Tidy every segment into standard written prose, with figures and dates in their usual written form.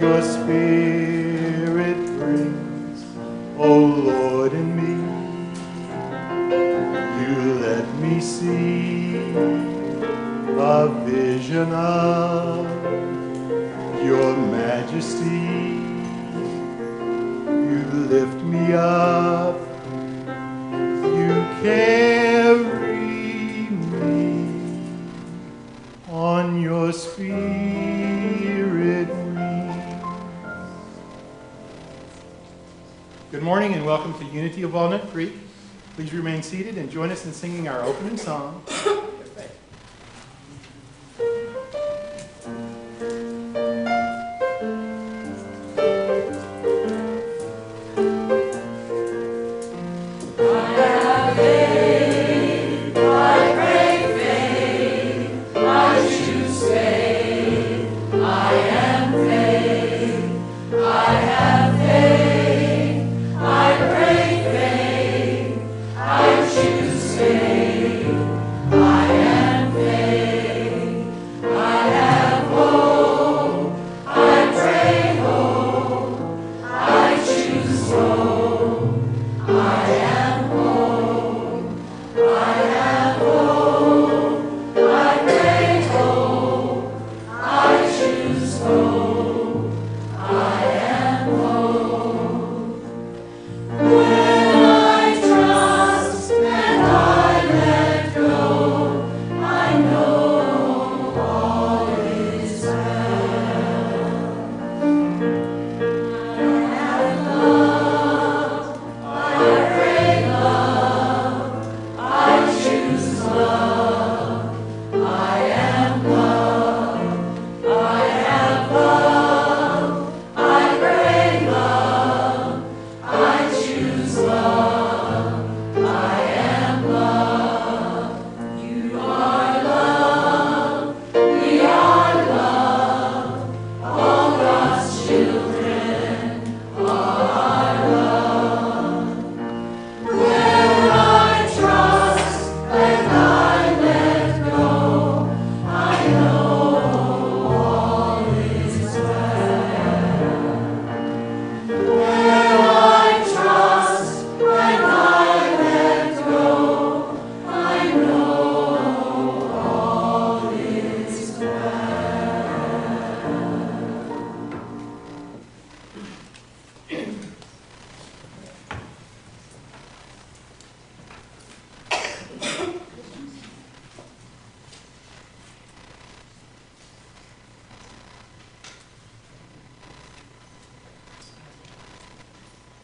your spirit brings, O Lord, in me. You let me see a vision of your majesty. You lift me up, you carry me on your spirit wings. Good morning and welcome to Unity of Walnut Creek. Please remain seated and join us in singing our opening song.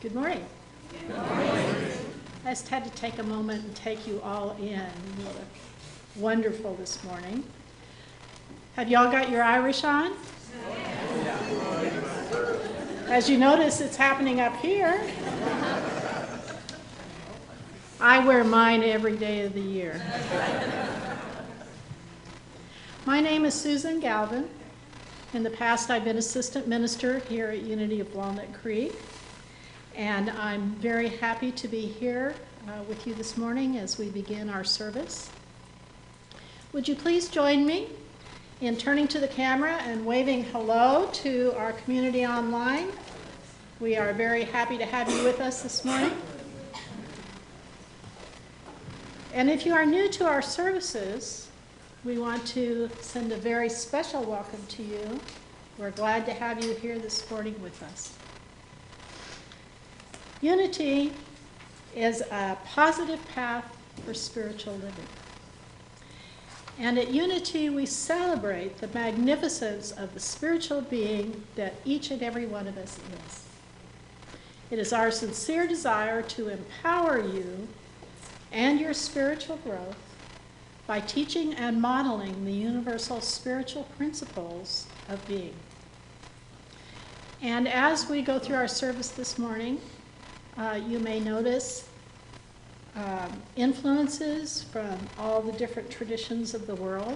Good morning. Good morning. I just had to take a moment and take you all in. You look wonderful this morning. Have y'all got your Irish on? As you notice, it's happening up here. I wear mine every day of the year. My name is Susan Galvin. In the past, I've been assistant minister here at Unity of Walnut Creek. And I'm very happy to be here with you this morning as we begin our service. Would you please join me in turning to the camera and waving hello to our community online? We are very happy to have you with us this morning. And if you are new to our services, we want to send a very special welcome to you. We're glad to have you here this morning with us. Unity is a positive path for spiritual living. And at Unity, we celebrate the magnificence of the spiritual being that each and every one of us is. It is our sincere desire to empower you and your spiritual growth by teaching and modeling the universal spiritual principles of being. And as we go through our service this morning, you may notice influences from all the different traditions of the world.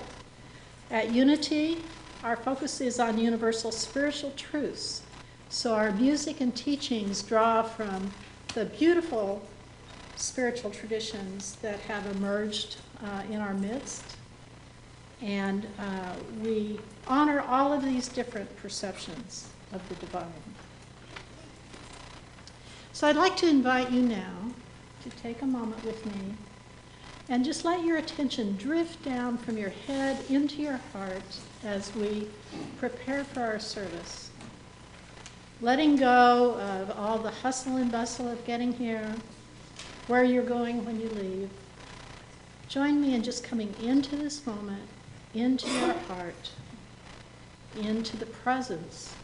At Unity, our focus is on universal spiritual truths. So our music and teachings draw from the beautiful spiritual traditions that have emerged in our midst. And we honor all of these different perceptions. of the divine. So I'd like to invite you now to take a moment with me and just let your attention drift down from your head into your heart as we prepare for our service. Letting go of all the hustle and bustle of getting here, where you're going when you leave. Join me in just coming into this moment, into your heart, into the presence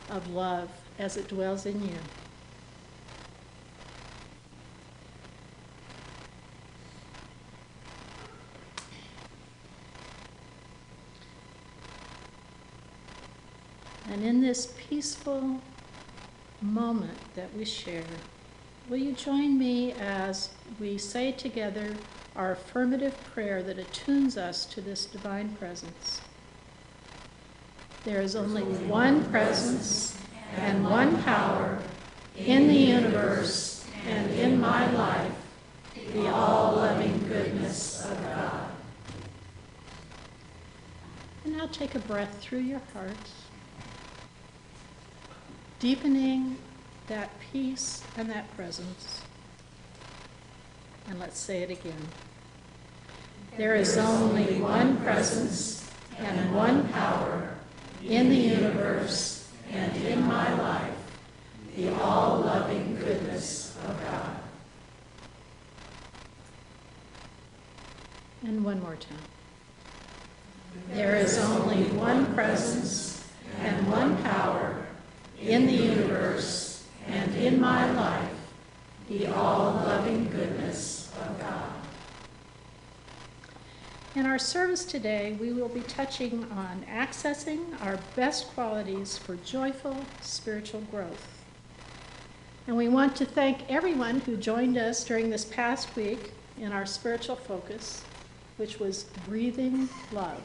of love as it dwells in you. And in this peaceful moment that we share, will you join me as we say together our affirmative prayer that attunes us to this divine presence? There is only one presence and one power in the universe and in my life, the all-loving goodness of God. And now take a breath through your heart, deepening that peace and that presence. And let's say it again. There is only one presence and one power in the universe and in my life, the all-loving goodness of God. And one more time. There is only one presence and one power in the universe and in my life, the all-loving goodness of God. In our service today, we will be touching on accessing our best qualities for joyful spiritual growth. And we want to thank everyone who joined us during this past week in our spiritual focus, which was breathing love.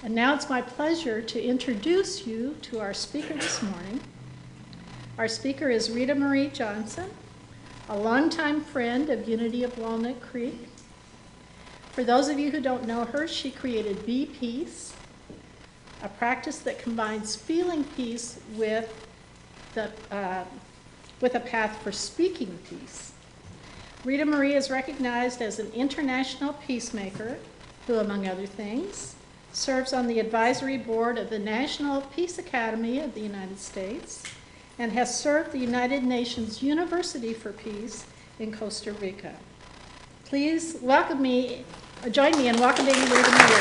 And now it's my pleasure to introduce you to our speaker this morning. Our speaker is Rita Marie Johnson, a longtime friend of Unity of Walnut Creek. For those of you who don't know her, she created Be Peace, a practice that combines feeling peace with a path for speaking peace. Rita Marie is recognized as an international peacemaker who, among other things, serves on the advisory board of the National Peace Academy of the United States and has served the United Nations University for Peace in Costa Rica. Please join me in welcoming Rita Marie.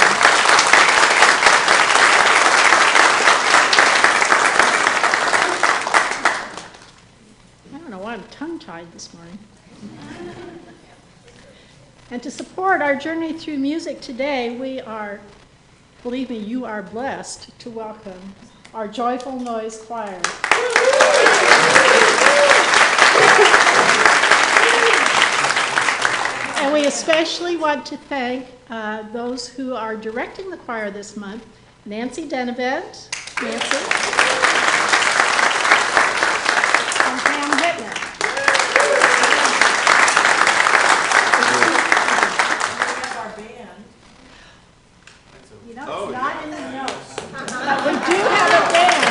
I don't know why I'm tongue-tied this morning. And to support our journey through music today, we are, believe me, you are blessed to welcome our Joyful Noise Choir. And we especially want to thank those who are directing the choir this month, Nancy Denevent, Nancy, and Pam Whitman. You know, it's not in the notes, but we do have a band.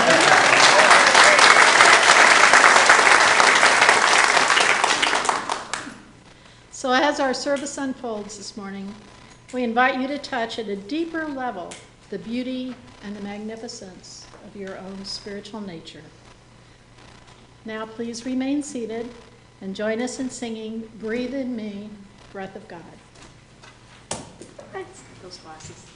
So as our service unfolds this morning, we invite you to touch at a deeper level the beauty and the magnificence of your own spiritual nature. Now please remain seated and join us in singing Breathe in Me, Breath of God. Thanks. Those glasses.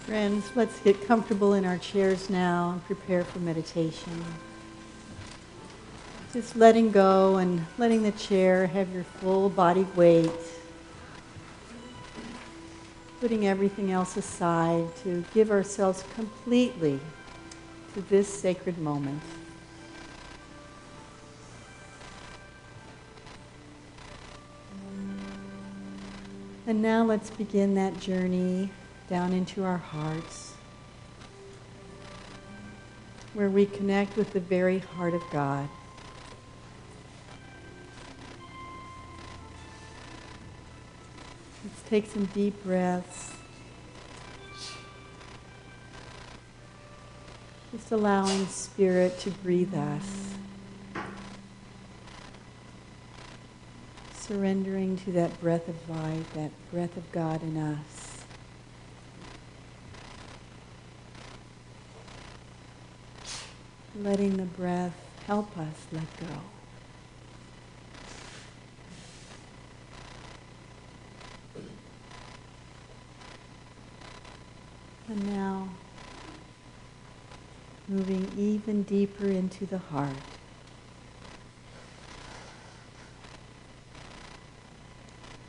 Friends, let's get comfortable in our chairs now and prepare for meditation. Just letting go and letting the chair have your full body weight. Putting everything else aside to give ourselves completely to this sacred moment. And now let's begin that journey down into our hearts, where we connect with the very heart of God. Let's take some deep breaths. Just allowing Spirit to breathe us. Surrendering to that breath of life, that breath of God in us. Letting the breath help us let go. And now, moving even deeper into the heart.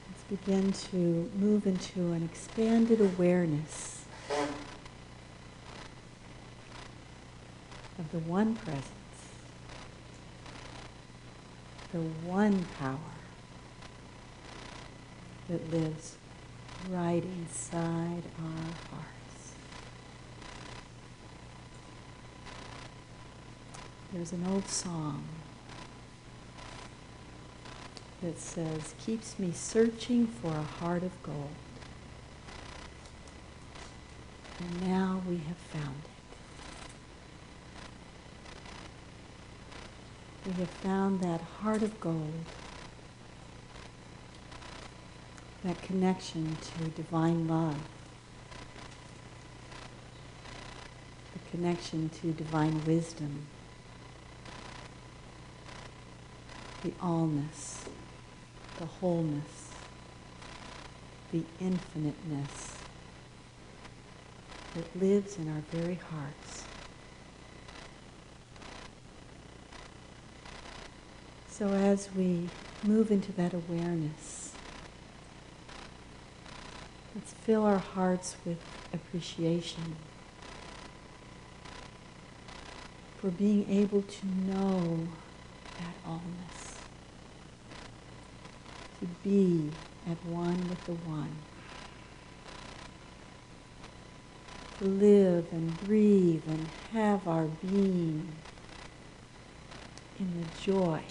Let's begin to move into an expanded awareness of the one presence, the one power that lives right inside our hearts. There's an old song that says, "Keeps me searching for a heart of gold." And now we have found it. We have found that heart of gold, that connection to divine love, the connection to divine wisdom, the allness, the wholeness, the infiniteness that lives in our very hearts. So as we move into that awareness, let's fill our hearts with appreciation for being able to know that allness. To be at one with the one. To live and breathe and have our being in the joy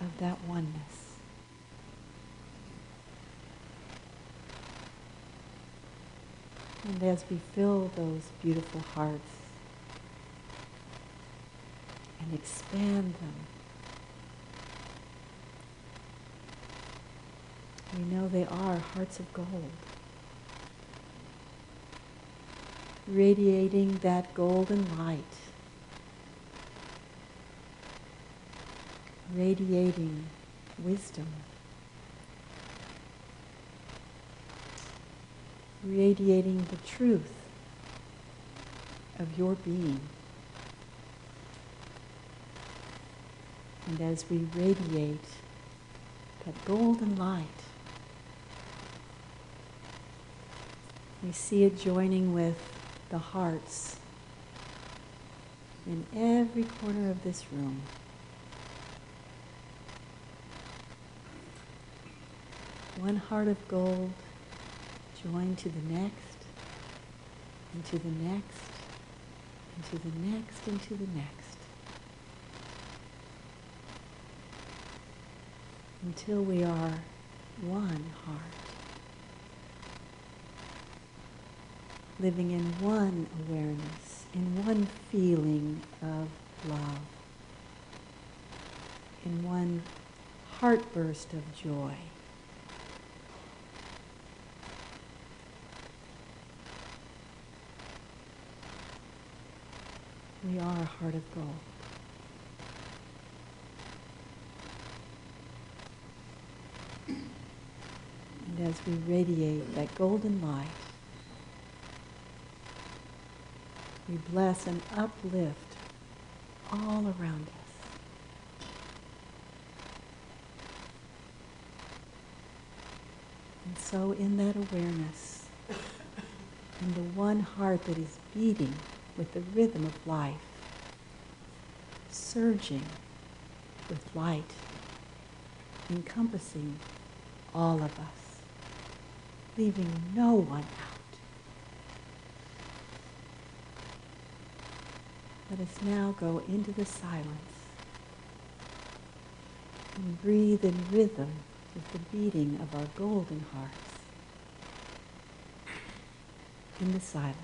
of that oneness. And as we fill those beautiful hearts and expand them, we know they are hearts of gold, radiating that golden light, radiating wisdom, radiating the truth of your being. And as we radiate that golden light, we see it joining with the hearts in every corner of this room. One heart of gold joined to the next, and to the next, and to the next, and to the next. Until we are one heart. Living in one awareness, in one feeling of love, in one heartburst of joy. We are a heart of gold. And as we radiate that golden light, We bless and uplift all around us. And so in that awareness, in the one heart that is beating with the rhythm of life, surging with light, encompassing all of us, leaving no one out. Let us now go into the silence and breathe in rhythm with the beating of our golden hearts. In the silence.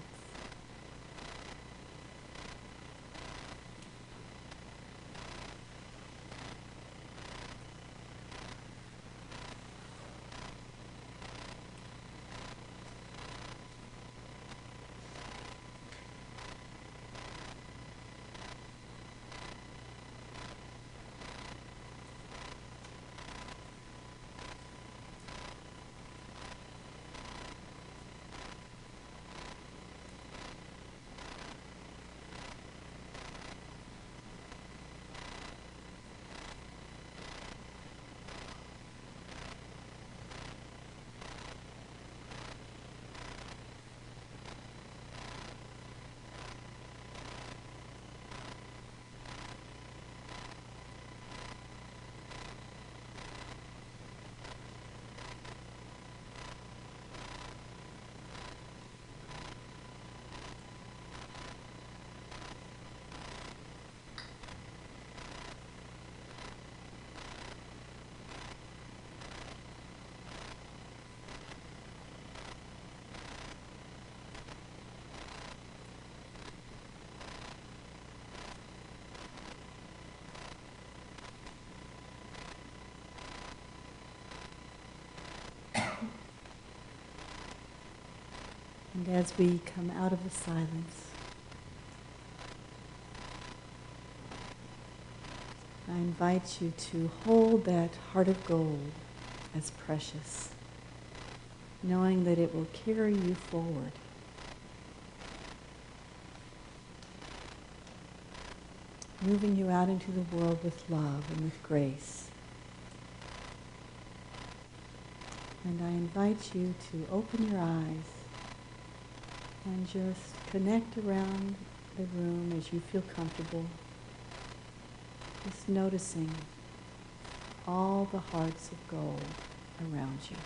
And as we come out of the silence, I invite you to hold that heart of gold as precious, knowing that it will carry you forward. Moving you out into the world with love and with grace. And I invite you to open your eyes and just connect around the room as you feel comfortable. Just noticing all the hearts of gold around you.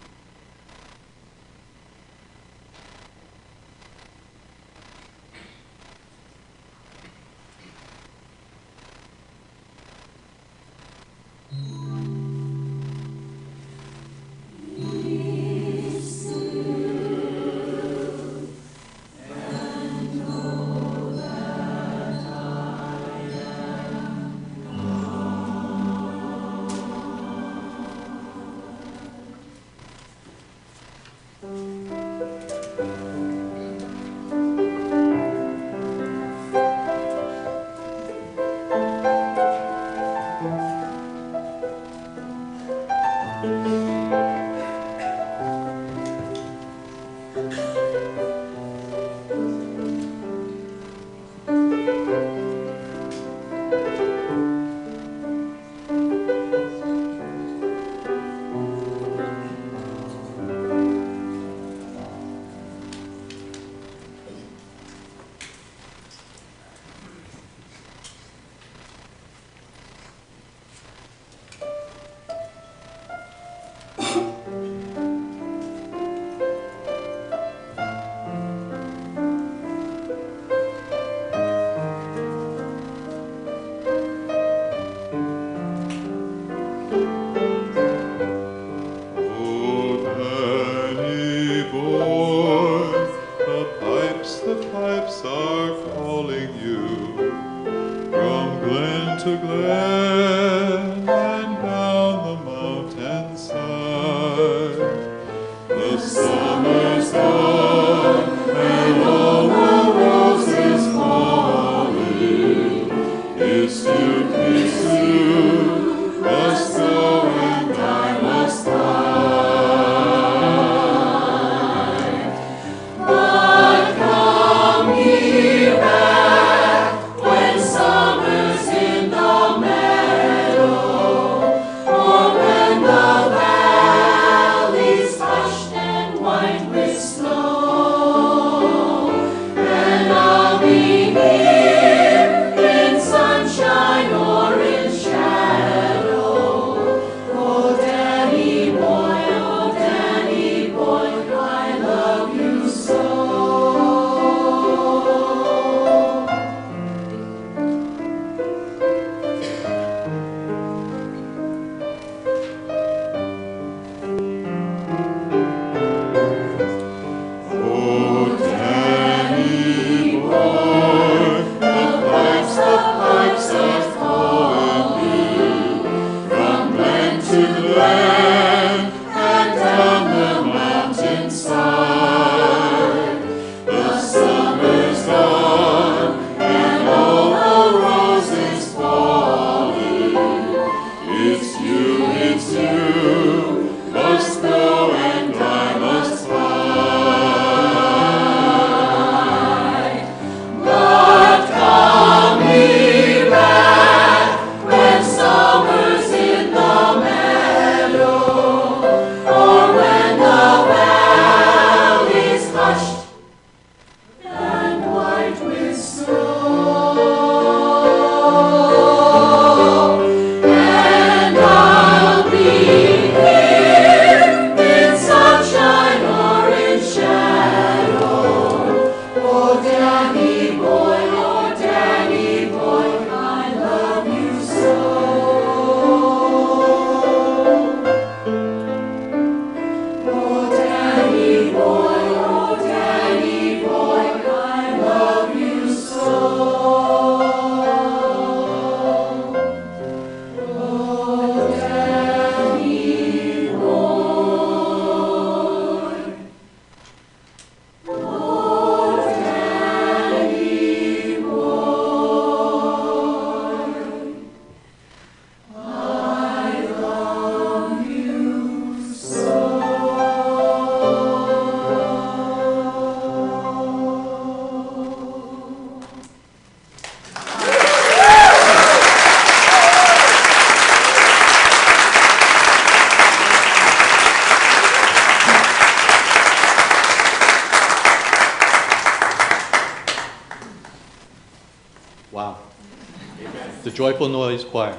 Joyful Noise Choir.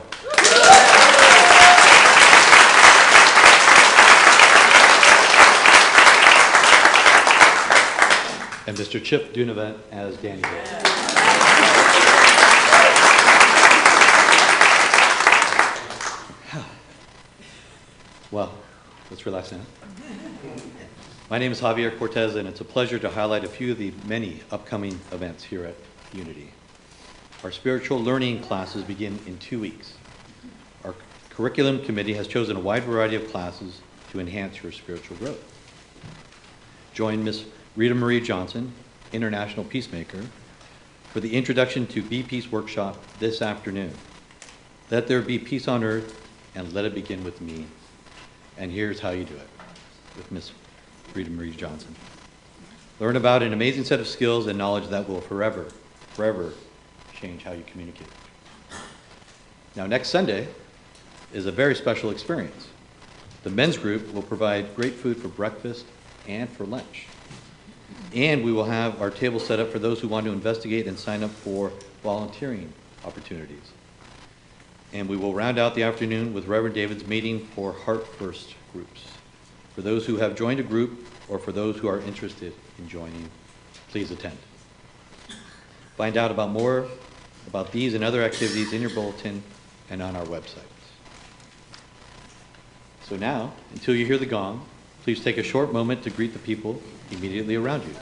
And Mr. Chip Dunavant as Danny Boy. Well, let's relax now. My name is Javier Cortez, and it's a pleasure to highlight a few of the many upcoming events here at Unity. Our spiritual learning classes begin in 2 weeks. Our curriculum committee has chosen a wide variety of classes to enhance your spiritual growth. Join Ms. Rita Marie Johnson, International Peacemaker, for the Introduction to Be Peace workshop this afternoon. Let there be peace on earth, and let it begin with me. And here's how you do it, with Ms. Rita Marie Johnson. Learn about an amazing set of skills and knowledge that will forever change how you communicate. Now, next Sunday is a very special experience. The men's group will provide great food for breakfast and for lunch. And we will have our table set up for those who want to investigate and sign up for volunteering opportunities. And we will round out the afternoon with Reverend David's meeting for Heart First groups. For those who have joined a group or for those who are interested in joining, please attend. Find out more about these and other activities in your bulletin and on our websites. So now, until you hear the gong, please take a short moment to greet the people immediately around you.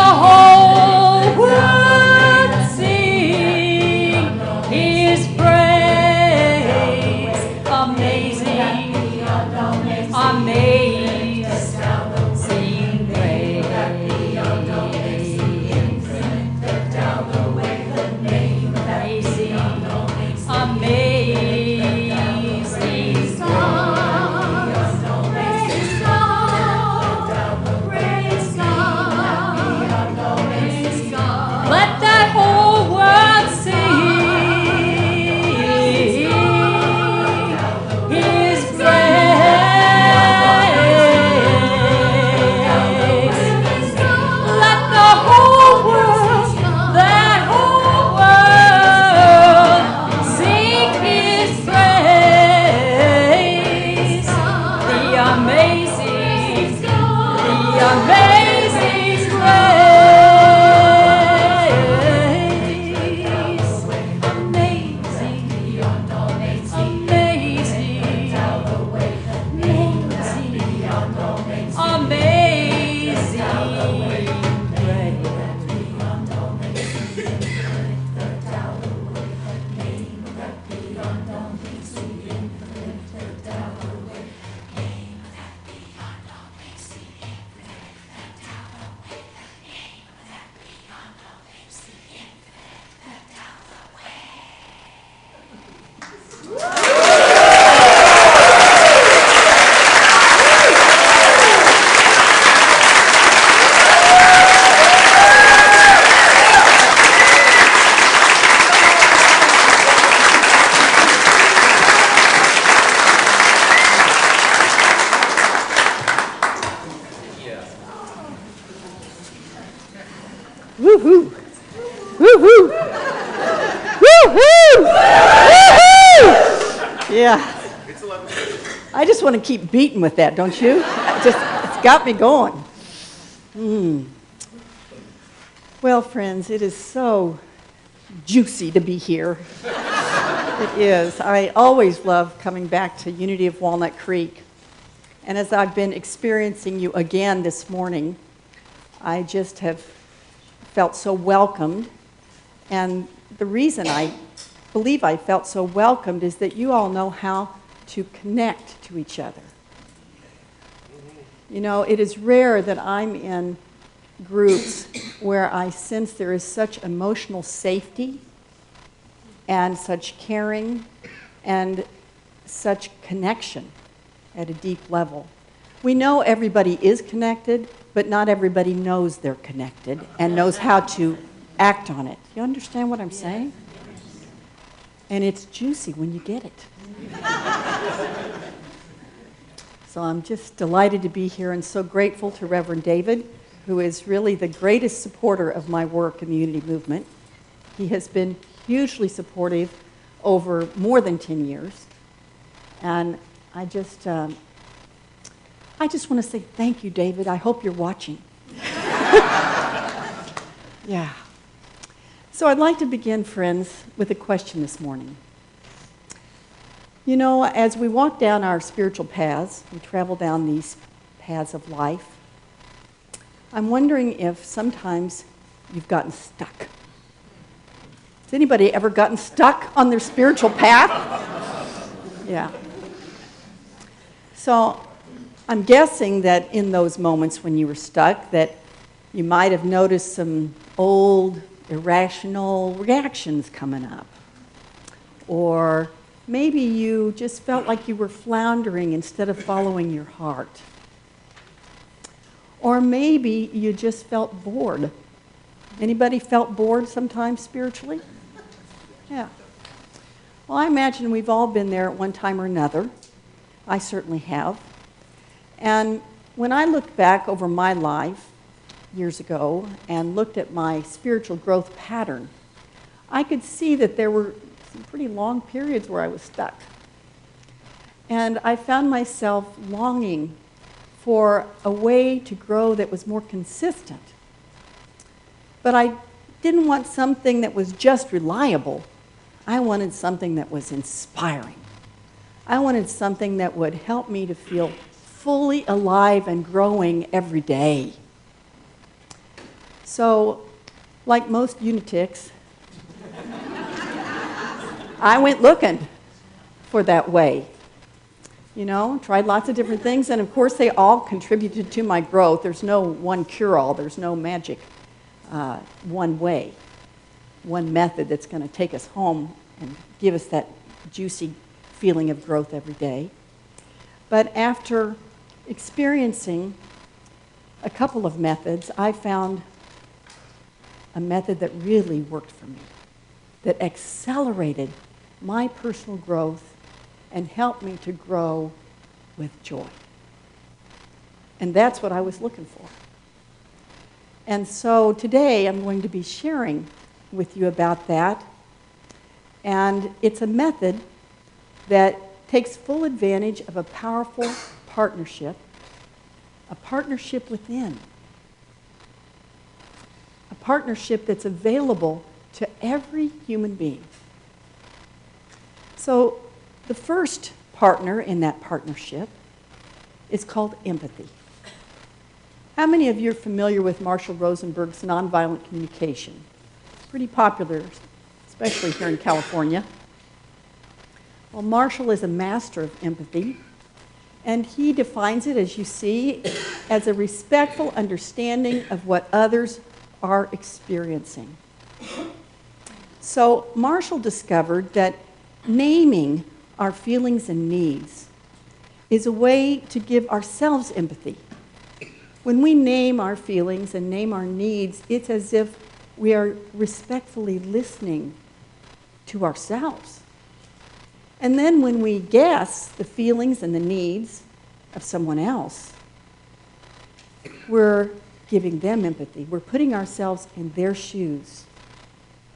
whole world sing His praise. Amazing, amazing grace. Amazing let that whole world sing His praise. Let the whole world, that whole world, sing His praise. The amazing grace. Woo-hoo! Woo-hoo! Woo-hoo! Woo-hoo! Yeah. I just want to keep beating with that, don't you? It's got me going. Well, friends, it is so juicy to be here. It is. I always love coming back to Unity of Walnut Creek. And as I've been experiencing you again this morning, I just have felt so welcomed. And the reason I believe I felt so welcomed is that you all know how to connect to each other. You know, it is rare that I'm in groups where I sense there is such emotional safety and such caring and such connection at a deep level. We know everybody is connected, but not everybody knows they're connected and knows how to act on it. You understand what I'm saying? And it's juicy when you get it. So I'm just delighted to be here and so grateful to Reverend David, who is really the greatest supporter of my work in the Unity Movement. He has been hugely supportive over more than 10 years. And I just want to say thank you, David. I hope you're watching. Yeah. So I'd like to begin, friends, with a question this morning. You know, as we walk down our spiritual paths, we travel down these paths of life, I'm wondering if sometimes you've gotten stuck. Has anybody ever gotten stuck on their spiritual path? Yeah. So I'm guessing that in those moments when you were stuck, that you might have noticed some old, irrational reactions coming up. Or maybe you just felt like you were floundering instead of following your heart. Or maybe you just felt bored. Anybody felt bored sometimes spiritually? Yeah. Well, I imagine we've all been there at one time or another. I certainly have. And when I looked back over my life years ago and looked at my spiritual growth pattern, I could see that there were some pretty long periods where I was stuck. And I found myself longing for a way to grow that was more consistent. But I didn't want something that was just reliable. I wanted something that was inspiring. I wanted something that would help me to feel fully alive and growing every day. So, like most Unitics, I went looking for that way. You know, tried lots of different things, and of course they all contributed to my growth. There's no one cure-all, there's no magic one way, one method that's going to take us home and give us that juicy feeling of growth every day. But after experiencing a couple of methods, I found a method that really worked for me, that accelerated my personal growth and helped me to grow with joy. And that's what I was looking for. And so today I'm going to be sharing with you about that. And it's a method that takes full advantage of a powerful partnership, a partnership within, a partnership that's available to every human being. So the first partner in that partnership is called empathy. How many of you are familiar with Marshall Rosenberg's nonviolent communication? It's pretty popular, especially here in California. Well, Marshall is a master of empathy, and he defines it, as you see, as a respectful understanding of what others are experiencing. So Marshall discovered that naming our feelings and needs is a way to give ourselves empathy. When we name our feelings and name our needs, it's as if we are respectfully listening to ourselves. And then when we guess the feelings and the needs of someone else, we're giving them empathy. We're putting ourselves in their shoes,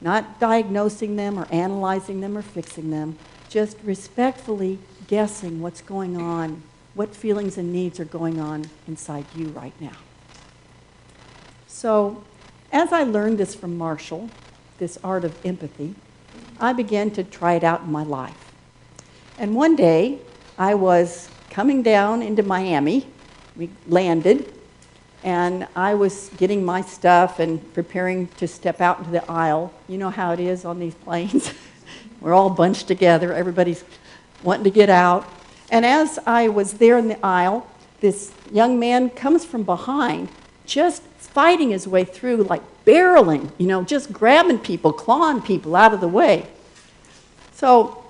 not diagnosing them or analyzing them or fixing them, just respectfully guessing what's going on, what feelings and needs are going on inside you right now. So, as I learned this from Marshall, this art of empathy, I began to try it out in my life. And one day, I was coming down into Miami. We landed, and I was getting my stuff and preparing to step out into the aisle. You know how it is on these planes. We're all bunched together. Everybody's wanting to get out. And as I was there in the aisle, this young man comes from behind, just fighting his way through, like barreling, you know, just grabbing people, clawing people out of the way. So,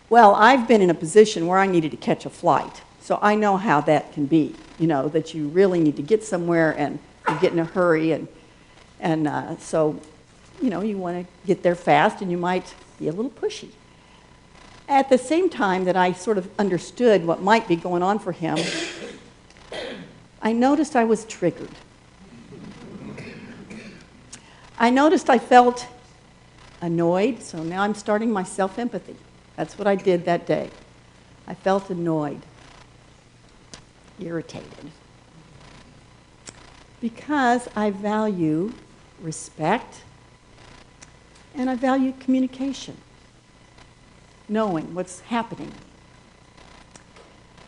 well, I've been in a position where I needed to catch a flight. So I know how that can be, you know, that you really need to get somewhere and you get in a hurry. And so, you know, you want to get there fast and you might be a little pushy. At the same time that I sort of understood what might be going on for him, I noticed I was triggered. I noticed I felt annoyed, so now I'm starting my self-empathy. That's what I did that day. I felt annoyed, irritated, because I value respect and I value communication, knowing what's happening.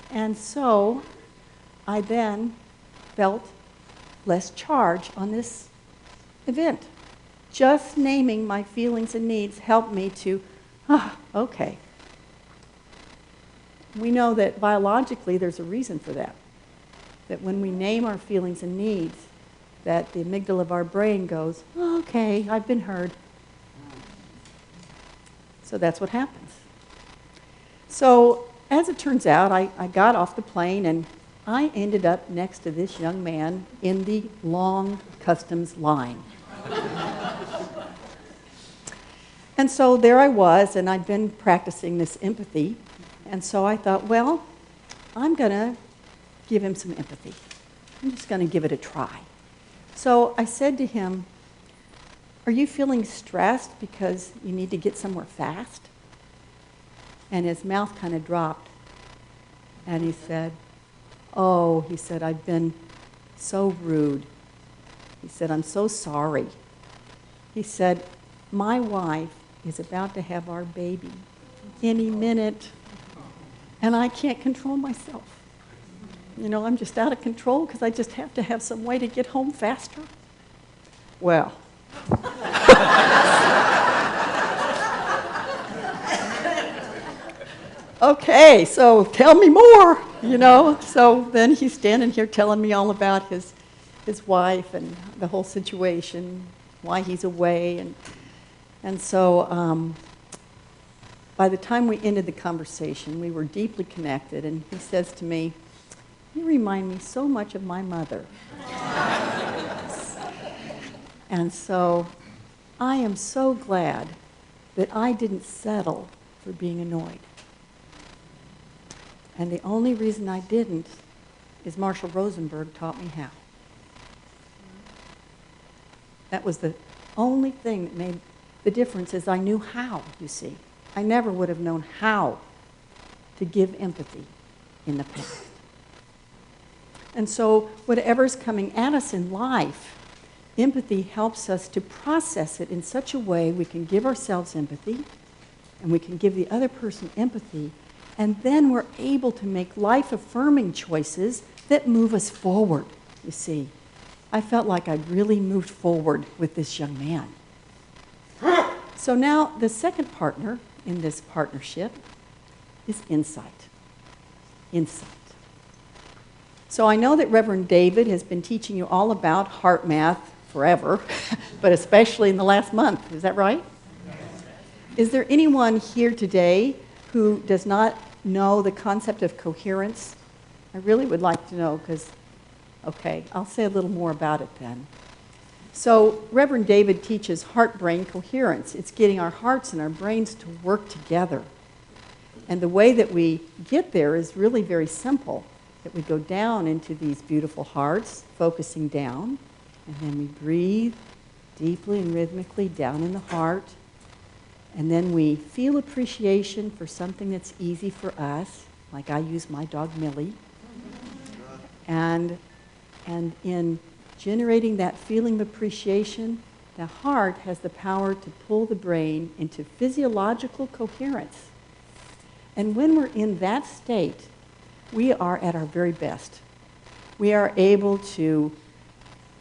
And so I then felt less charge on this event. Just naming my feelings and needs helped me to, okay. We know that biologically there's a reason for that. That when we name our feelings and needs, that the amygdala of our brain goes, okay, I've been heard. So that's what happens. So as it turns out, I got off the plane and I ended up next to this young man in the long customs line. And so there I was, and I'd been practicing this empathy. And so I thought, well, I'm going to give him some empathy. I'm just going to give it a try. So I said to him, are you feeling stressed because you need to get somewhere fast? And his mouth kind of dropped. And he said, oh, he said, I've been so rude. He said, I'm so sorry. He said, my wife is about to have our baby any minute, and I can't control myself. You know, I'm just out of control because I just have to have some way to get home faster. Well. Okay, so tell me more, you know. So then he's standing here telling me all about his wife and the whole situation, why he's away. And so by the time we ended the conversation, we were deeply connected. And he says to me, "You remind me so much of my mother." And so I am so glad that I didn't settle for being annoyed. And the only reason I didn't is Marshall Rosenberg taught me how. That was the only thing that made the difference, is I knew how, you see. I never would have known how to give empathy in the past. And so whatever's coming at us in life, empathy helps us to process it in such a way we can give ourselves empathy and we can give the other person empathy, and then we're able to make life-affirming choices that move us forward, you see. I felt like I'd really moved forward with this young man. So now the second partner in this partnership is insight. Insight. So I know that Reverend David has been teaching you all about heart math forever, but especially in the last month. Is that right? Is there anyone here today who does not know the concept of coherence? I really would like to know, because, okay, I'll say a little more about it then. So Reverend David teaches heart-brain coherence. It's getting our hearts and our brains to work together. And the way that we get there is really very simple, that we go down into these beautiful hearts, focusing down, and then we breathe deeply and rhythmically down in the heart. And then we feel appreciation for something that's easy for us, like I use my dog Millie. And in generating that feeling of appreciation, the heart has the power to pull the brain into physiological coherence. And when we're in that state, we are at our very best. We are able to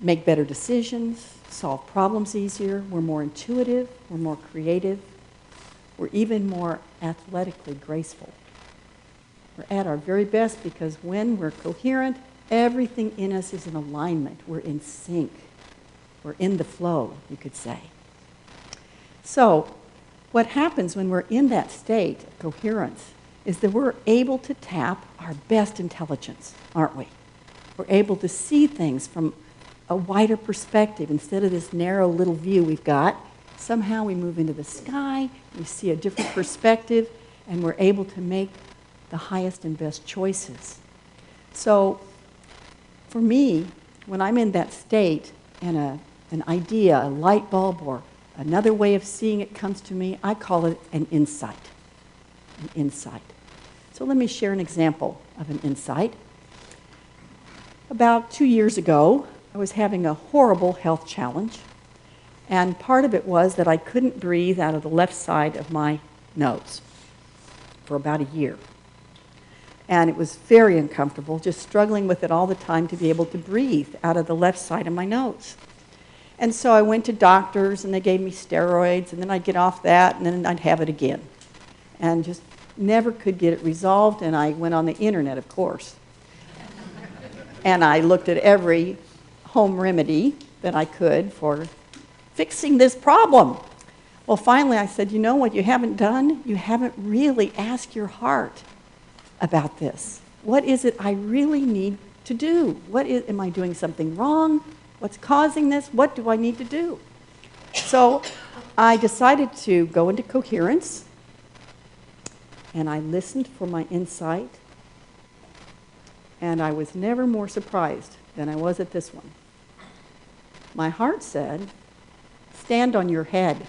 make better decisions, solve problems easier, we're more intuitive, we're more creative, we're even more athletically graceful. We're at our very best because when we're coherent, everything in us is in alignment. We're in sync. We're in the flow, you could say. So what happens when we're in that state of coherence is that we're able to tap our best intelligence, aren't we? We're able to see things from a wider perspective instead of this narrow little view we've got. Somehow we move into the sky, we see a different perspective, and we're able to make the highest and best choices. So for me, when I'm in that state and an idea, a light bulb, or another way of seeing it comes to me, I call it an insight. An insight. So let me share an example of an insight. About 2 years ago, I was having a horrible health challenge. And part of it was that I couldn't breathe out of the left side of my nose for about a year. And it was very uncomfortable, just struggling with it all the time to be able to breathe out of the left side of my nose. And so I went to doctors, and they gave me steroids, and then I'd get off that, and then I'd have it again. And just never could get it resolved, and I went on the internet, of course. And I looked at every home remedy that I could for fixing this problem. Well, finally I said, you know what you haven't done? You haven't really asked your heart about this. What is it I really need to do? Am I doing something wrong? What's causing this? What do I need to do? So I decided to go into coherence, and I listened for my insight, and I was never more surprised than I was at this one. My heart said, stand on your head.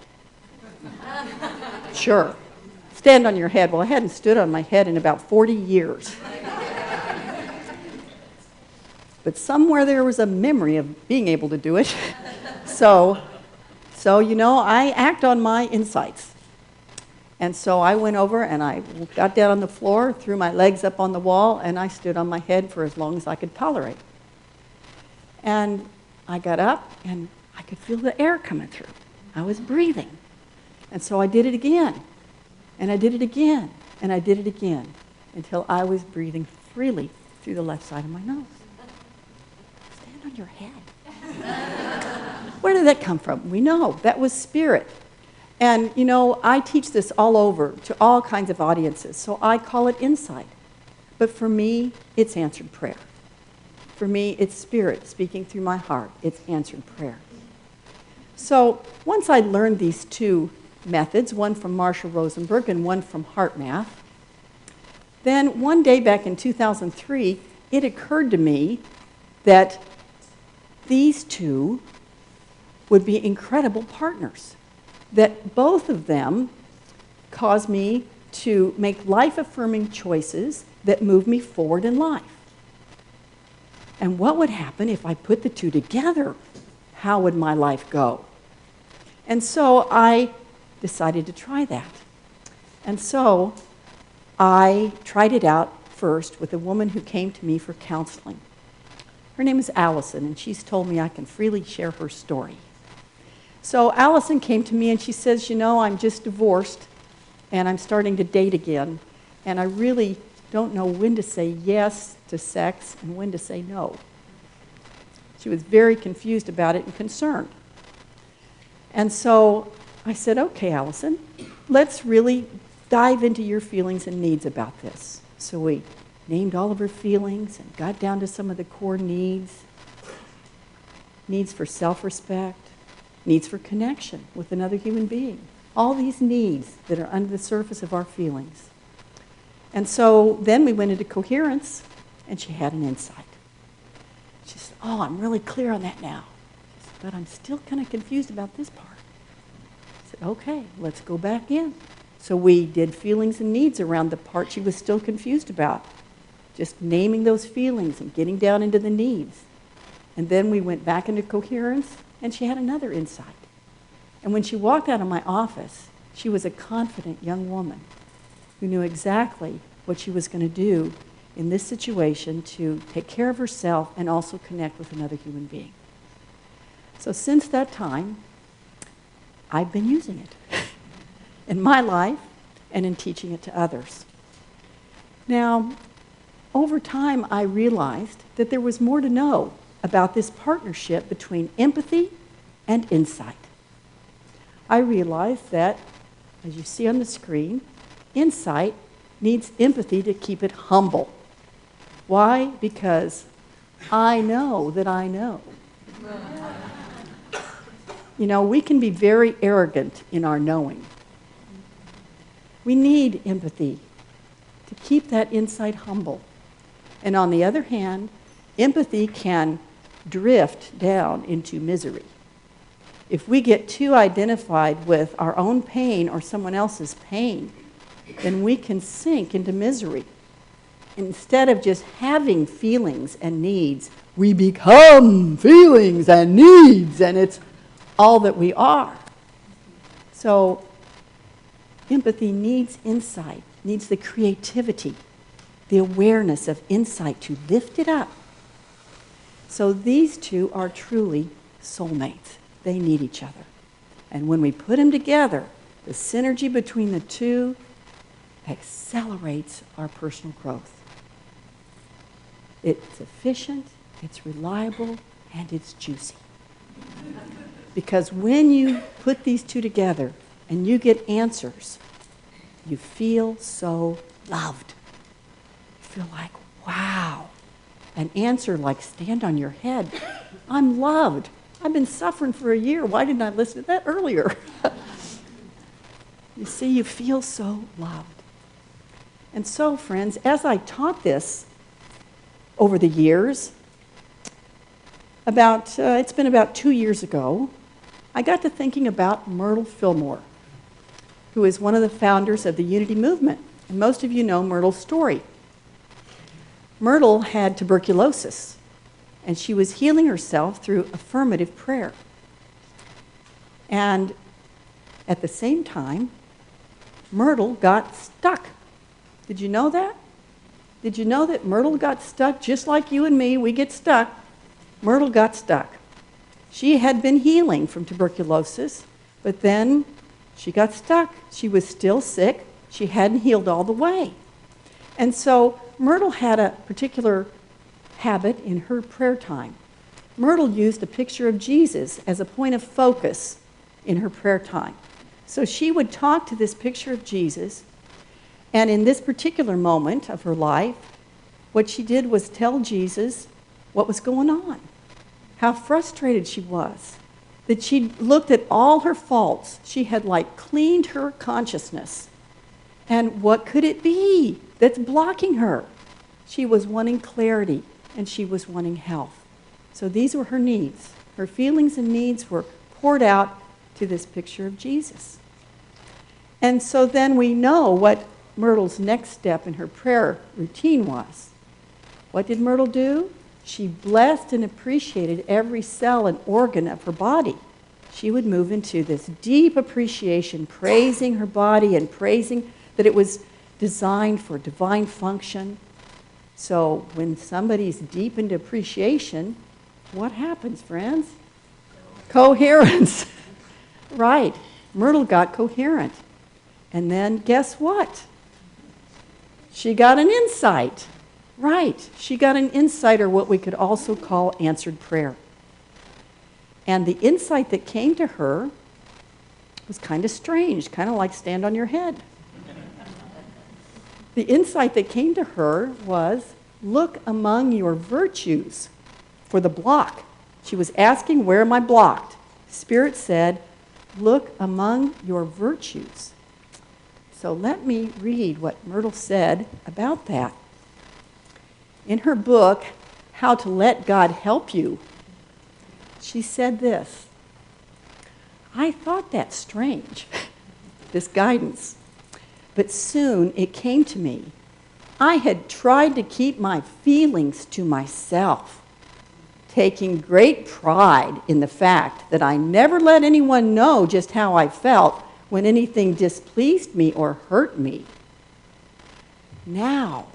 Sure. Stand on your head. Well, I hadn't stood on my head in about 40 years. But somewhere there was a memory of being able to do it. So you know, I act on my insights. And so I went over and I got down on the floor, threw my legs up on the wall, and I stood on my head for as long as I could tolerate. And I got up, and I could feel the air coming through. I was breathing. And so I did it again. And I did it again. And I did it again until I was breathing freely through the left side of my nose. Stand on your head. Where did that come from? We know. That was spirit. And, you know, I teach this all over to all kinds of audiences, so I call it insight. But for me, it's answered prayer. For me, it's spirit speaking through my heart. It's answered prayer. So once I learned these two methods, one from Marshall Rosenberg and one from HeartMath, then one day back in 2003, it occurred to me that these two would be incredible partners, that both of them caused me to make life-affirming choices that move me forward in life. And what would happen if I put the two together? How would my life go? And so I decided to try that. And so I tried it out first with a woman who came to me for counseling. Her name is Allison, and she's told me I can freely share her story. So Allison came to me and she says, you know, I'm just divorced and I'm starting to date again, and I really don't know when to say yes to sex and when to say no. She was very confused about it and concerned. And so I said, okay, Allison, let's really dive into your feelings and needs about this. So we named all of her feelings and got down to some of the core needs. Needs for self-respect, needs for connection with another human being. All these needs that are under the surface of our feelings. And so then we went into coherence, and she had an insight. She said, oh, I'm really clear on that now. She said, but I'm still kind of confused about this part. I said, okay, let's go back in. So we did feelings and needs around the part she was still confused about. Just naming those feelings and getting down into the needs. And then we went back into coherence, and she had another insight. And when she walked out of my office, she was a confident young woman who knew exactly what she was going to do in this situation to take care of herself and also connect with another human being. So since that time, I've been using it in my life and in teaching it to others. Now, over time, I realized that there was more to know about this partnership between empathy and insight. I realized that, as you see on the screen, insight needs empathy to keep it humble. Why? Because I know that I know. You know, we can be very arrogant in our knowing. We need empathy to keep that insight humble. And on the other hand, empathy can drift down into misery. If we get too identified with our own pain or someone else's pain, then we can sink into misery. Instead of just having feelings and needs, we become feelings and needs, and it's all that we are. So empathy needs insight, needs the creativity, the awareness of insight to lift it up. So these two are truly soulmates. They need each other. And when we put them together, the synergy between the two accelerates our personal growth. It's efficient, it's reliable, and it's juicy. Because when you put these two together and you get answers, you feel so loved. You feel like, wow. An answer like, stand on your head. I'm loved. I've been suffering for a year. Why didn't I listen to that earlier? You see, you feel so loved. And so, friends, as I taught this over the years, it's been about 2 years ago, I got to thinking about Myrtle Fillmore, who is one of the founders of the Unity Movement. And most of you know Myrtle's story. Myrtle had tuberculosis, and she was healing herself through affirmative prayer. And at the same time, Myrtle got stuck. Did you know that? Did you know that Myrtle got stuck just like you and me? We get stuck. Myrtle got stuck. She had been healing from tuberculosis, but then she got stuck. She was still sick. She hadn't healed all the way. And so Myrtle had a particular habit in her prayer time. Myrtle used a picture of Jesus as a point of focus in her prayer time. So she would talk to this picture of Jesus, and in this particular moment of her life, what she did was tell Jesus what was going on, how frustrated she was, that she looked at all her faults. She had like cleaned her consciousness. And what could it be that's blocking her? She was wanting clarity, and she was wanting health. So these were her needs. Her feelings and needs were poured out to this picture of Jesus. And so then we know what Myrtle's next step in her prayer routine was. What did Myrtle do? She blessed and appreciated every cell and organ of her body. She would move into this deep appreciation, praising her body and praising that it was designed for divine function. So when somebody's deep into appreciation, what happens, friends? Coherence. Right. Myrtle got coherent. And then guess what? She got an insight. Right. She got an insight, or what we could also call answered prayer. And the insight that came to her was kind of strange, kind of like stand on your head. The insight that came to her was, look among your virtues for the block. She was asking, where am I blocked? Spirit said, look among your virtues. So let me read what Myrtle said about that. In her book, How to Let God Help You, she said this: I thought that strange, this guidance, but soon it came to me. I had tried to keep my feelings to myself, taking great pride in the fact that I never let anyone know just how I felt when anything displeased me or hurt me. Now,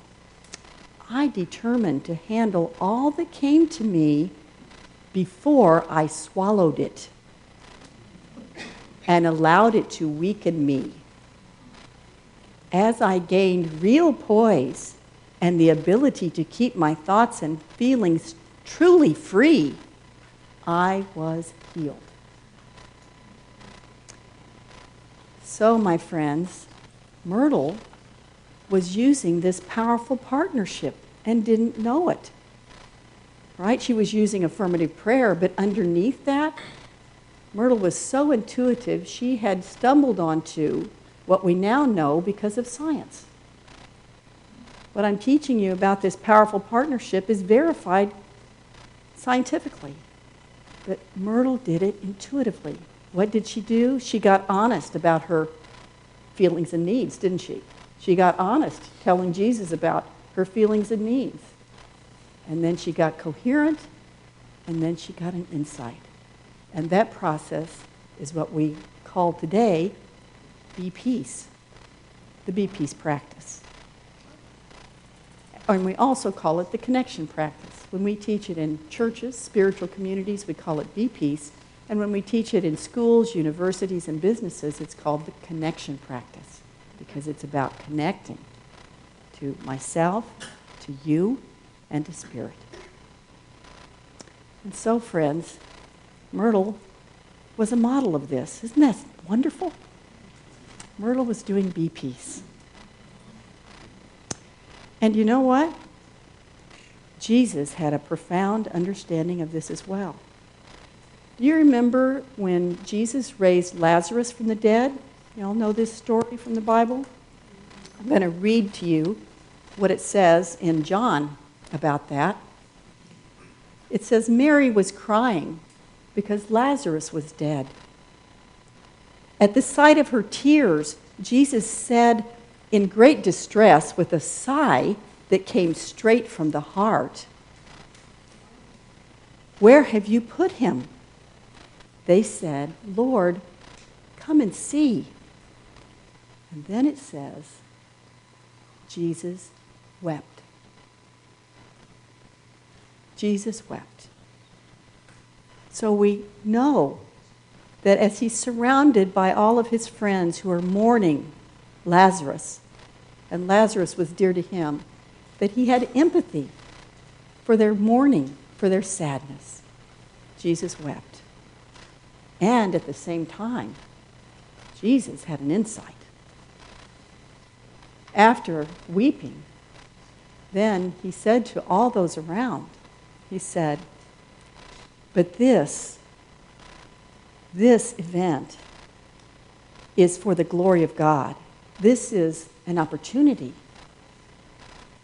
I determined to handle all that came to me before I swallowed it and allowed it to weaken me. As I gained real poise and the ability to keep my thoughts and feelings truly free, I was healed. So, my friends, Myrtle was using this powerful partnership and didn't know it. Right? She was using affirmative prayer, but underneath that, Myrtle was so intuitive, she had stumbled onto what we now know because of science. What I'm teaching you about this powerful partnership is verified scientifically. But Myrtle did it intuitively. What did she do? She got honest about her feelings and needs, didn't she? She got honest, telling Jesus about her feelings and needs. And then she got coherent, and then she got an insight. And that process is what we call today Be Peace, the Be Peace practice. And we also call it the connection practice. When we teach it in churches, spiritual communities, we call it Be Peace. And when we teach it in schools, universities, and businesses, it's called the connection practice, because it's about connecting to myself, to you, and to Spirit. And so, friends, Myrtle was a model of this. Isn't that wonderful? Myrtle was doing Be Peace. And you know what? Jesus had a profound understanding of this as well. Do you remember when Jesus raised Lazarus from the dead? You all know this story from the Bible? I'm going to read to you what it says in John about that. It says, Mary was crying because Lazarus was dead. At the sight of her tears, Jesus said in great distress with a sigh that came straight from the heart, "Where have you put him?" They said, "Lord, come and see." And then it says, Jesus wept. Jesus wept. So we know that as he's surrounded by all of his friends who are mourning Lazarus, and Lazarus was dear to him, that he had empathy for their mourning, for their sadness. Jesus wept. And at the same time, Jesus had an insight. After weeping, then he said to all those around, he said, but this event is for the glory of God. This is an opportunity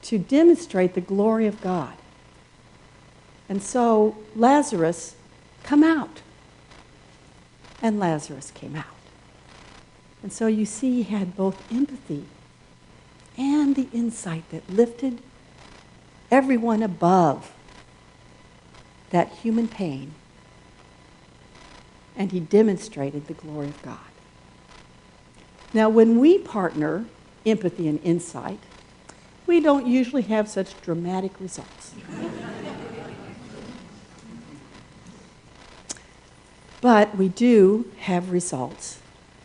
to demonstrate the glory of God. And so, Lazarus, come out. And Lazarus came out. And so you see, he had both empathy and the insight that lifted everyone above that human pain. And he demonstrated the glory of God. Now, when we partner empathy and insight, we don't usually have such dramatic results. But we do have results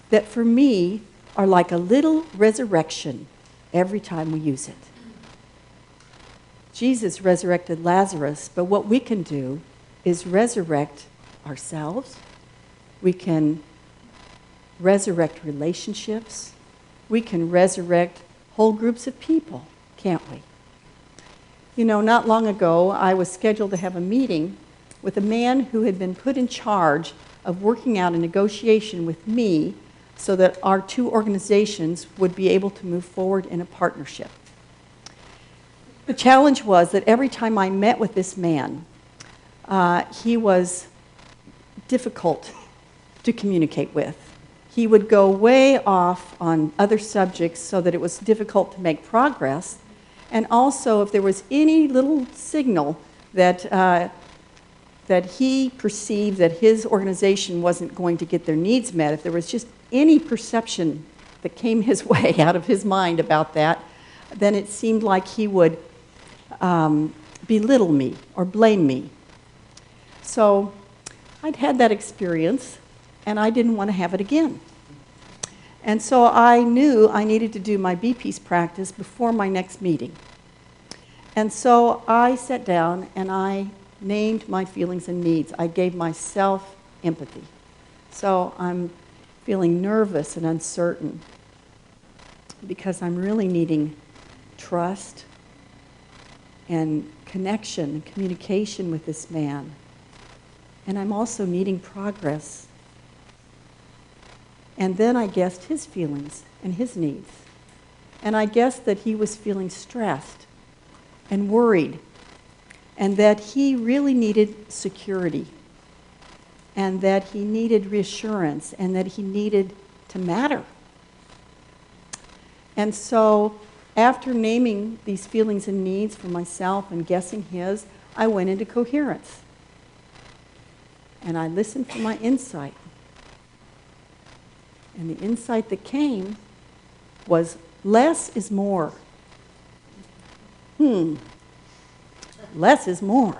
that for me are like a little resurrection every time we use it. Jesus resurrected Lazarus, but what we can do is resurrect ourselves. We can resurrect relationships. We can resurrect whole groups of people, can't we? You know, not long ago, I was scheduled to have a meeting with a man who had been put in charge of working out a negotiation with me so that our two organizations would be able to move forward in a partnership. The challenge was that every time I met with this man, he was difficult to communicate with. He would go way off on other subjects so that it was difficult to make progress. And also, if there was any little signal that he perceived that his organization wasn't going to get their needs met, if there was just any perception that came his way out of his mind about that, then it seemed like he would belittle me or blame me. So I'd had that experience, and I didn't want to have it again. And so I knew I needed to do my B-Peace practice before my next meeting. And so I sat down and I named my feelings and needs. I gave myself empathy. So I'm feeling nervous and uncertain because I'm really needing trust and connection and communication with this man. And I'm also needing progress. And then I guessed his feelings and his needs. And I guessed that he was feeling stressed and worried, and that he really needed security, and that he needed reassurance, and that he needed to matter. And so, after naming these feelings and needs for myself and guessing his, I went into coherence. And I listened for my insight. And the insight that came was less is more. Less is more.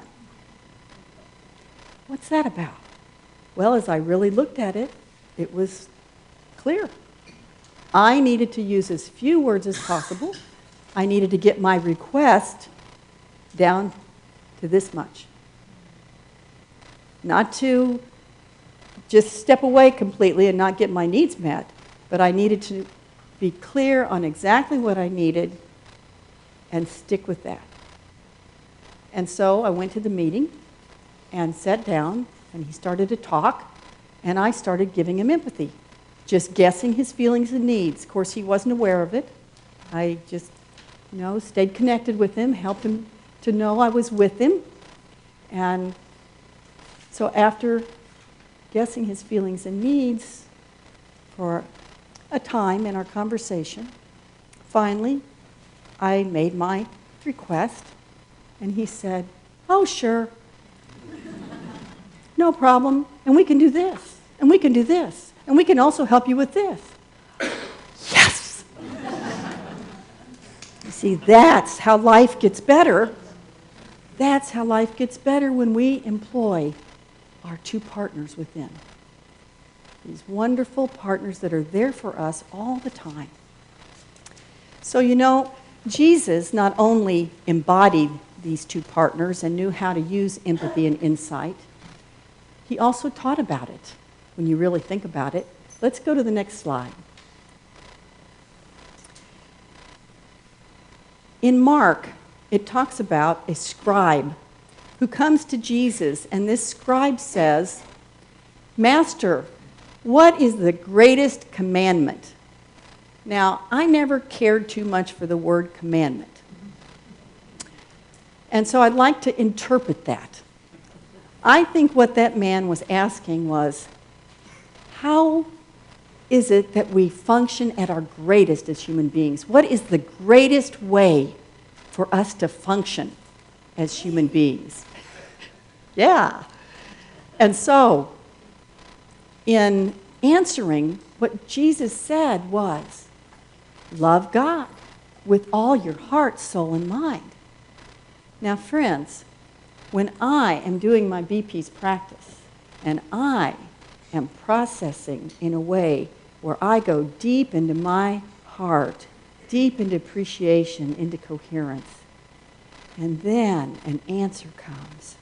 What's that about? Well, as I really looked at it, it was clear. I needed to use as few words as possible. I needed to get my request down to this much. Not to just step away completely and not get my needs met, but I needed to be clear on exactly what I needed and stick with that. And so I went to the meeting and sat down, and he started to talk, and I started giving him empathy, just guessing his feelings and needs. Of course, he wasn't aware of it. I just, stayed connected with him, helped him to know I was with him. And so after guessing his feelings and needs for a time in our conversation, finally, I made my request, and he said, "Oh, sure. No problem. And we can do this, and we can do this, and we can also help you with this." Yes! You see, that's how life gets better. That's how life gets better when we employ our two partners within. These wonderful partners that are there for us all the time. So, you know, Jesus not only embodied these two partners and knew how to use empathy and insight, he also taught about it, when you really think about it. Let's go to the next slide. In Mark, it talks about a scribe who comes to Jesus, and this scribe says, "Master, what is the greatest commandment?" Now, I never cared too much for the word commandment. And so I'd like to interpret that. I think what that man was asking was, how is it that we function at our greatest as human beings? What is the greatest way for us to function as human beings? Yeah. And so, in answering, what Jesus said was, love God with all your heart, soul, and mind. Now, friends, when I am doing my BP's practice and I am processing in a way where I go deep into my heart, deep into appreciation, into coherence, and then an answer comes,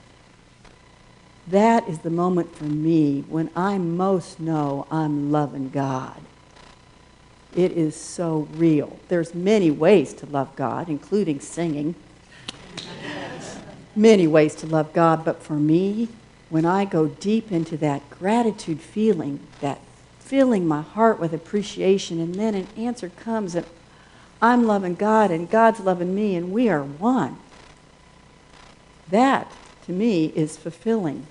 that is the moment for me when I most know I'm loving God. It is so real. There's many ways to love God, including singing. Many ways to love God, but for me, when I go deep into that gratitude feeling, that filling my heart with appreciation, and then an answer comes and I'm loving God and God's loving me and we are one. That, to me, is fulfilling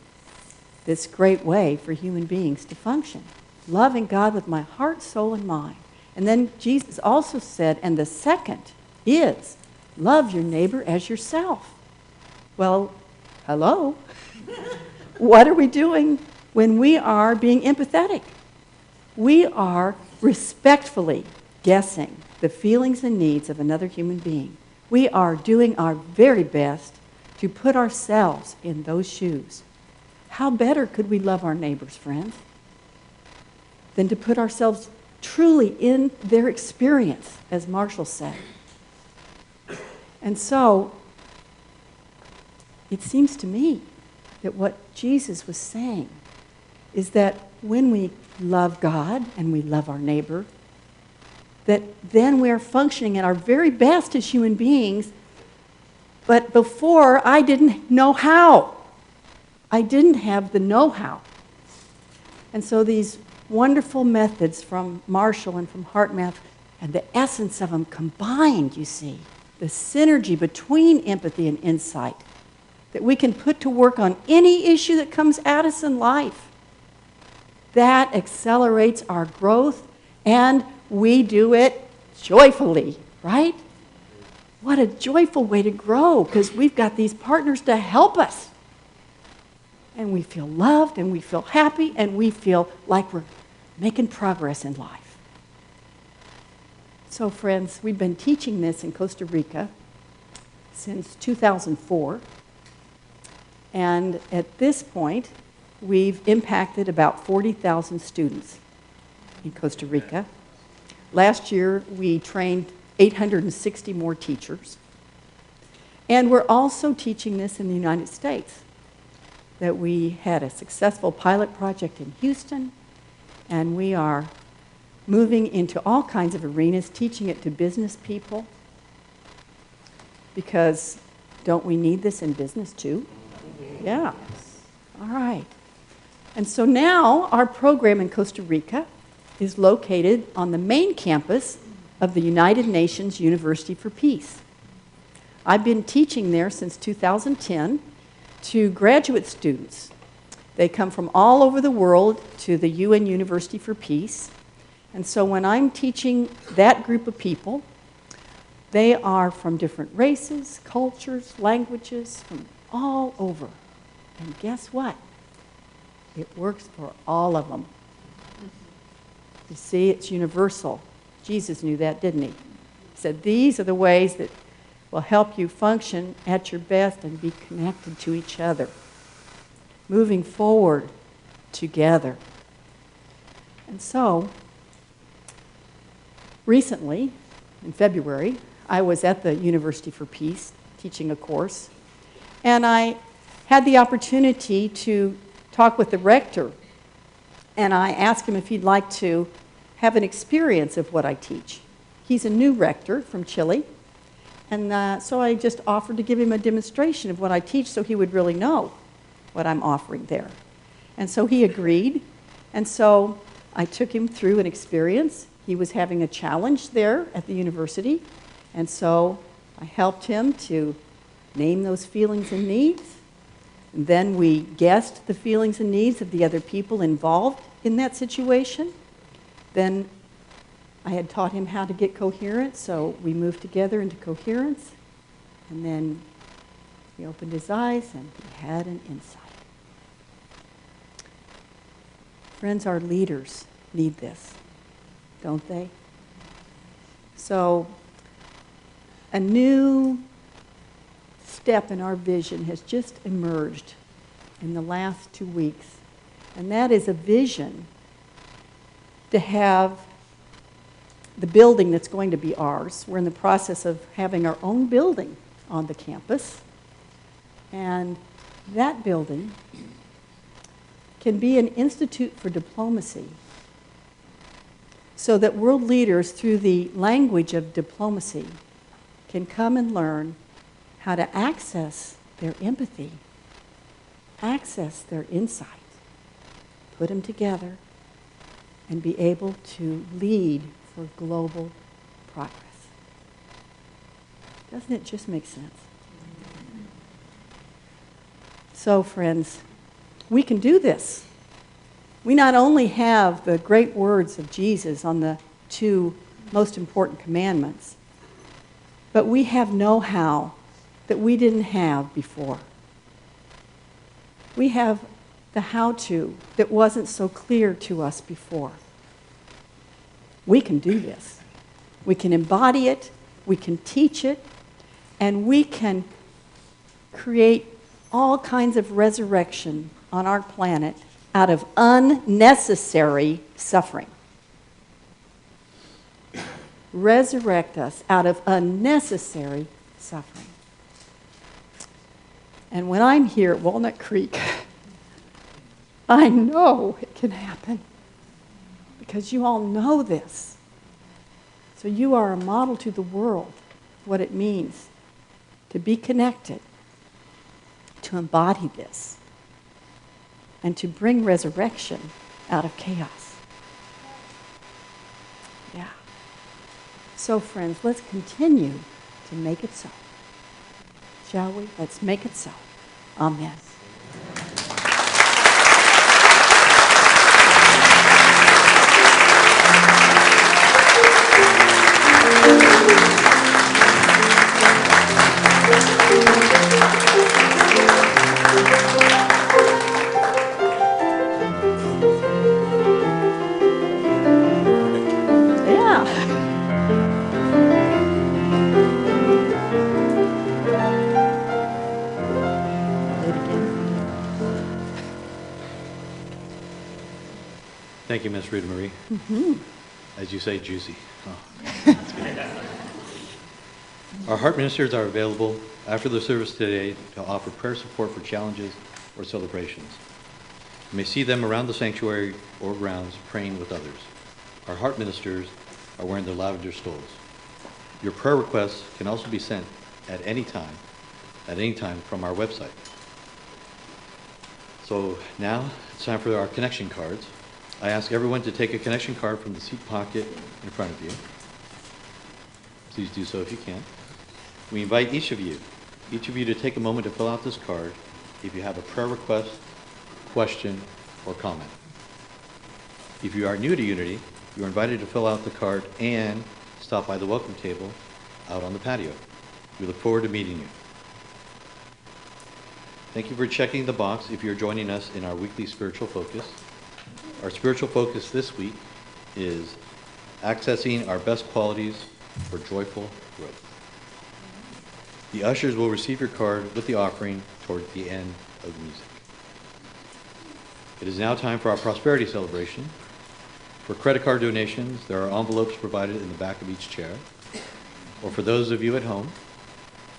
this great way for human beings to function. Loving God with my heart, soul, and mind. And then Jesus also said, and the second is, love your neighbor as yourself. Well, hello? What are we doing when we are being empathetic? We are respectfully guessing the feelings and needs of another human being. We are doing our very best to put ourselves in those shoes. How better could we love our neighbors, friends, than to put ourselves truly in their experience, as Marshall said? And so, it seems to me that what Jesus was saying is that when we love God and we love our neighbor, that then we are functioning at our very best as human beings. But before, I didn't know how. I didn't have the know-how. And so these wonderful methods from Marshall and from HeartMath, and the essence of them combined, you see, the synergy between empathy and insight, that we can put to work on any issue that comes at us in life. That accelerates our growth, and we do it joyfully, right? What a joyful way to grow, because we've got these partners to help us. And we feel loved, and we feel happy, and we feel like we're making progress in life. So, friends, we've been teaching this in Costa Rica since 2004. And at this point, we've impacted about 40,000 students in Costa Rica. Last year, we trained 860 more teachers. And we're also teaching this in the United States. That we had a successful pilot project in Houston, and we are moving into all kinds of arenas, teaching it to business people. Because don't we need this in business too? Yeah. All right. And so now our program in Costa Rica is located on the main campus of the United Nations University for Peace. I've been teaching there since 2010 to graduate students. They come from all over the world to the UN University for Peace. And so when I'm teaching that group of people, they are from different races, cultures, languages, from all over. And guess what? It works for all of them. You see, it's universal. Jesus knew that, didn't he? He said, these are the ways that will help you function at your best and be connected to each other. moving forward together. And so, recently, in February, I was at the University for Peace teaching a course, and I had the opportunity to talk with the rector, and I asked him if he'd like to have an experience of what I teach. He's a new rector from Chile, and so I just offered to give him a demonstration of what I teach so he would really know what I'm offering there. And so he agreed, and so I took him through an experience. He was having a challenge there at the university, and so I helped him to name those feelings and needs. And then we guessed the feelings and needs of the other people involved in that situation. Then I had taught him how to get coherent, so we moved together into coherence. And then he opened his eyes and he had an insight. Friends, our leaders need this, don't they? So a new step in our vision has just emerged in the last 2 weeks, and that is a vision to have the building that's going to be ours. We're in the process of having our own building on the campus, and that building can be an institute for diplomacy so that world leaders, through the language of diplomacy, can come and learn how to access their empathy, access their insight, put them together, and be able to lead for global progress. Doesn't it just make sense? So, friends, we can do this. We not only have the great words of Jesus on the 2 most important commandments, but we have know-how that we didn't have before. We have the how-to that wasn't so clear to us before. We can do this. We can embody it, we can teach it, and we can create all kinds of resurrection on our planet out of unnecessary suffering. Resurrect us out of unnecessary suffering. And when I'm here at Walnut Creek, I know it can happen because you all know this. So you are a model to the world what it means to be connected, to embody this, and to bring resurrection out of chaos. Yeah. So, friends, let's continue to make it so. Shall we? Let's make it so. Amen. Thank you, Ms. Rita Marie. As you say, juicy. Oh, that's good. Our heart ministers are available after the service today to offer prayer support for challenges or celebrations. You may see them around the sanctuary or grounds praying with others. Our heart ministers are wearing their lavender stoles. Your prayer requests can also be sent at any time from our website. So now it's time for our connection cards. I ask everyone to take a connection card from the seat pocket in front of you. Please do so if you can. We invite each of you to take a moment to fill out this card if you have a prayer request, question, or comment. If you are new to Unity, you are invited to fill out the card and stop by the welcome table out on the patio. We look forward to meeting you. Thank you for checking the box if you're joining us in our weekly spiritual focus. Our spiritual focus this week is accessing our best qualities for joyful growth. The ushers will receive your card with the offering toward the end of the music. It is now time for our prosperity celebration. For credit card donations, there are envelopes provided in the back of each chair. Or for those of you at home,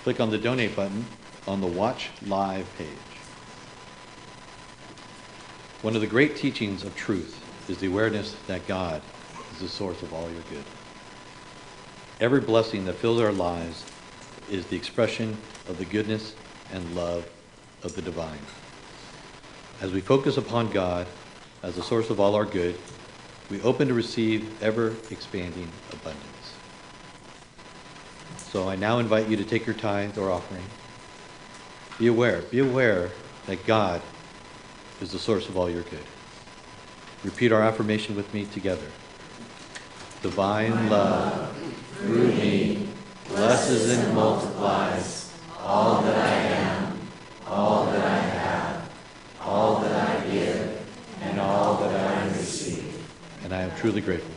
click on the donate button on the Watch Live page. One of the great teachings of truth is the awareness that God is the source of all your good. Every blessing that fills our lives is the expression of the goodness and love of the divine. As we focus upon God as the source of all our good, we open to receive ever-expanding abundance. So I now invite you to take your tithe or offering. Be aware that God is the source of all your good. Repeat our affirmation with me together. Divine love, through me, blesses and multiplies all that I am, all that I have, all that I give, and all that I receive. And I am truly grateful.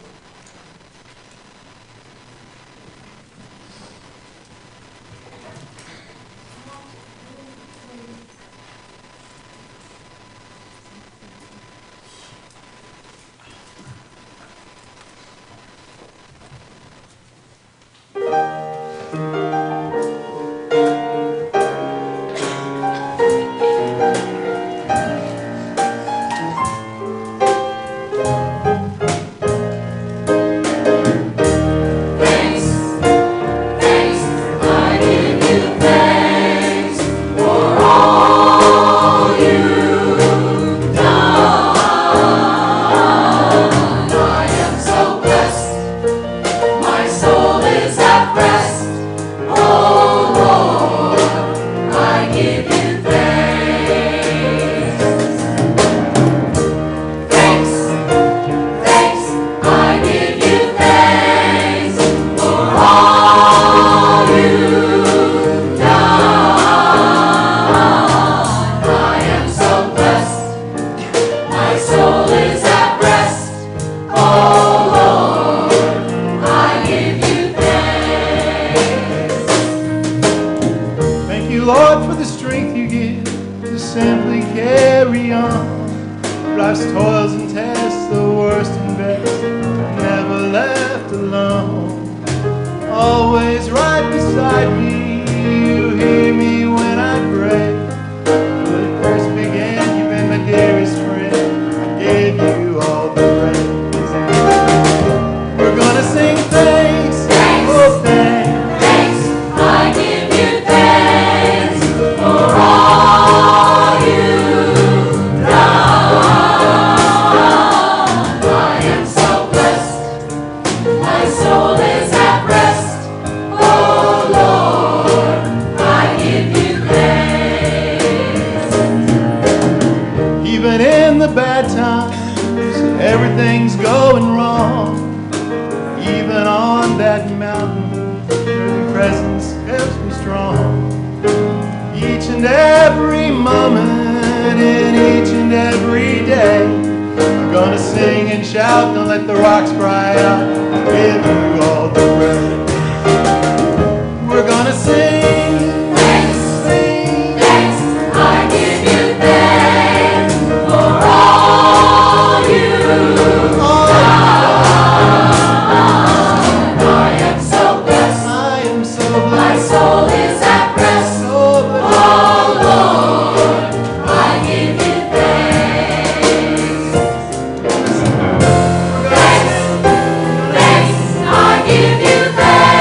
Thanks, I give you thanks.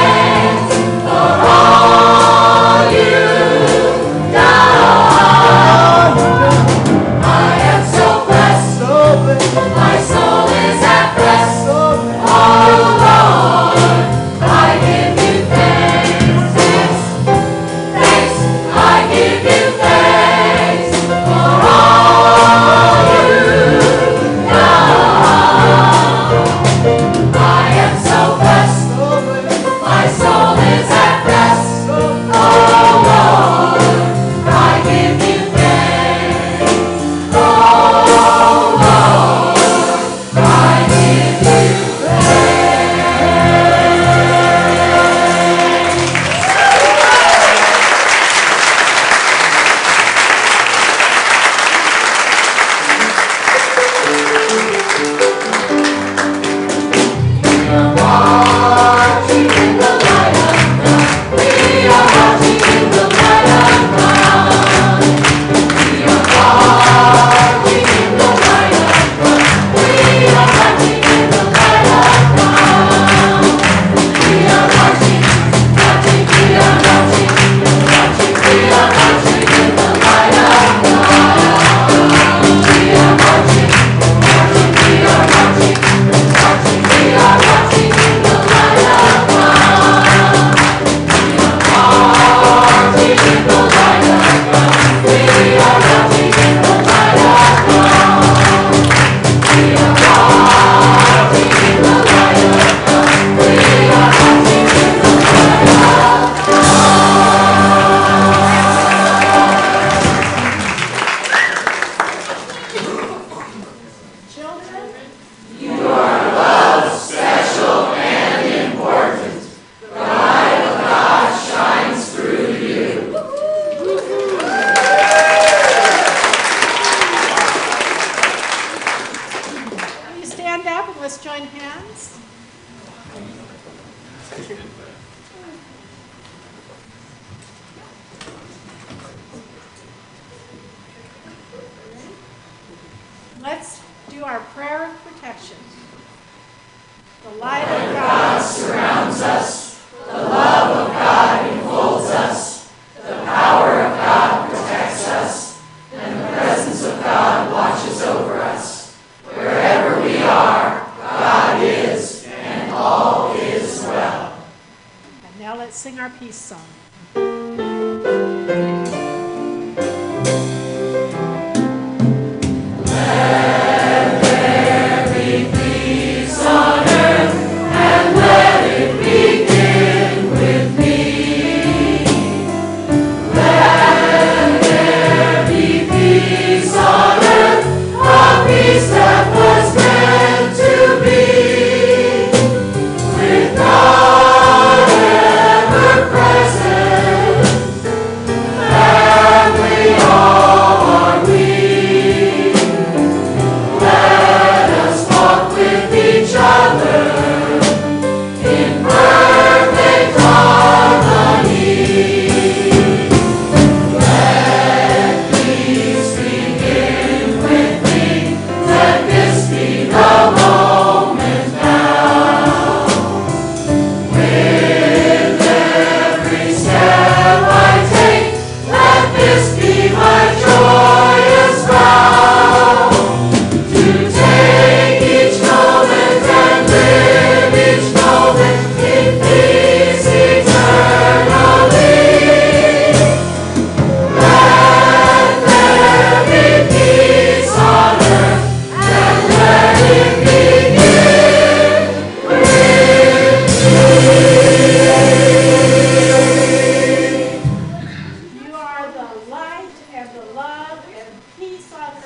let's join hands. Let's do our prayer of protection. The light of God surrounds us. The love of God enfolds us. The power of God protects us. And the presence of God watches over us. Wherever we are, God is, and all is well. And now let's sing our peace song.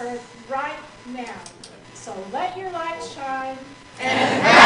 earth right now. So let your light shine and